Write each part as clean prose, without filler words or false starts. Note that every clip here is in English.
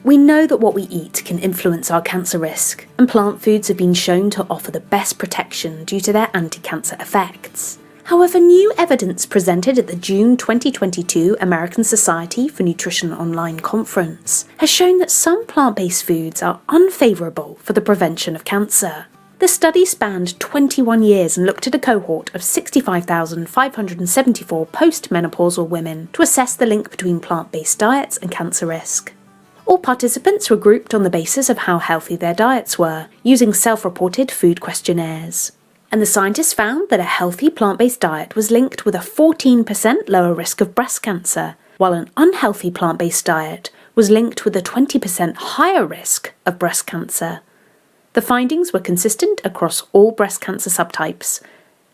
We know that what we eat can influence our cancer risk, and plant foods have been shown to offer the best protection due to their anti-cancer effects. However, new evidence presented at the June 2022 American Society for Nutrition Online conference has shown that some plant-based foods are unfavourable for the prevention of cancer. The study spanned 21 years and looked at a cohort of 65,574 postmenopausal women to assess the link between plant-based diets and cancer risk. All participants were grouped on the basis of how healthy their diets were, using self-reported food questionnaires. And the scientists found that a healthy plant-based diet was linked with a 14% lower risk of breast cancer, while an unhealthy plant-based diet was linked with a 20% higher risk of breast cancer. The findings were consistent across all breast cancer subtypes.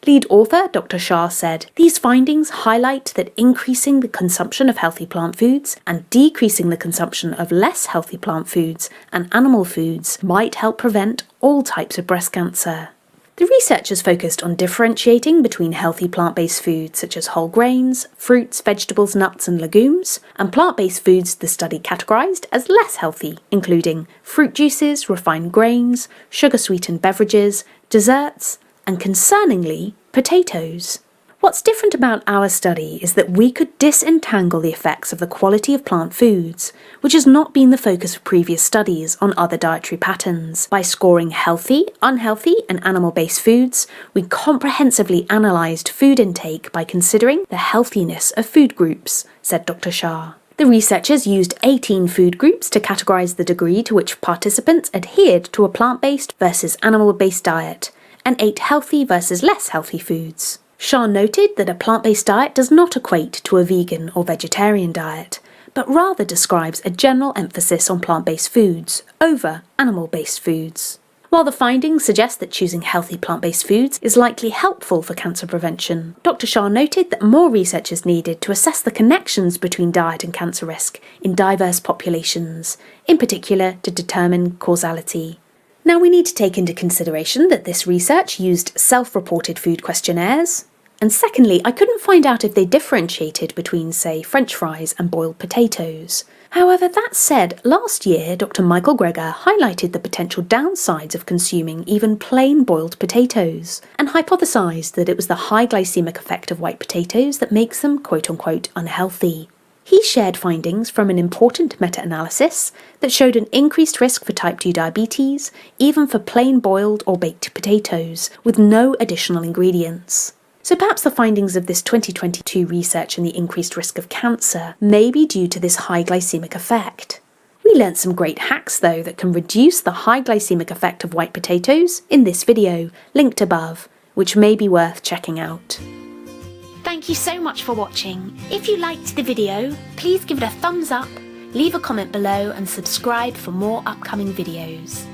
Lead author Dr. Shah said, "These findings highlight that increasing the consumption of healthy plant foods and decreasing the consumption of less healthy plant foods and animal foods might help prevent all types of breast cancer." The researchers focused on differentiating between healthy plant-based foods such as whole grains, fruits, vegetables, nuts and legumes, and plant-based foods the study categorised as less healthy, including fruit juices, refined grains, sugar-sweetened beverages, desserts, and concerningly, potatoes. What's different about our study is that we could disentangle the effects of the quality of plant foods, which has not been the focus of previous studies on other dietary patterns. By scoring healthy, unhealthy, and animal-based foods, we comprehensively analysed food intake by considering the healthiness of food groups, said Dr. Shah. The researchers used 18 food groups to categorise the degree to which participants adhered to a plant-based versus animal-based diet, and ate healthy versus less healthy foods. Shah noted that a plant-based diet does not equate to a vegan or vegetarian diet, but rather describes a general emphasis on plant-based foods over animal-based foods. While the findings suggest that choosing healthy plant-based foods is likely helpful for cancer prevention, Dr. Shah noted that more research is needed to assess the connections between diet and cancer risk in diverse populations, in particular to determine causality. Now we need to take into consideration that this research used self-reported food questionnaires, and secondly, I couldn't find out if they differentiated between, say, French fries and boiled potatoes. However, that said, last year Dr. Michael Greger highlighted the potential downsides of consuming even plain boiled potatoes, and hypothesised that it was the high glycemic effect of white potatoes that makes them quote-unquote unhealthy. He shared findings from an important meta-analysis that showed an increased risk for type 2 diabetes, even for plain boiled or baked potatoes, with no additional ingredients. So perhaps the findings of this 2022 research and the increased risk of cancer may be due to this high glycemic effect. We learnt some great hacks though that can reduce the high glycemic effect of white potatoes in this video, linked above, which may be worth checking out. Thank you so much for watching. If you liked the video, please give it a thumbs up, leave a comment below and subscribe for more upcoming videos.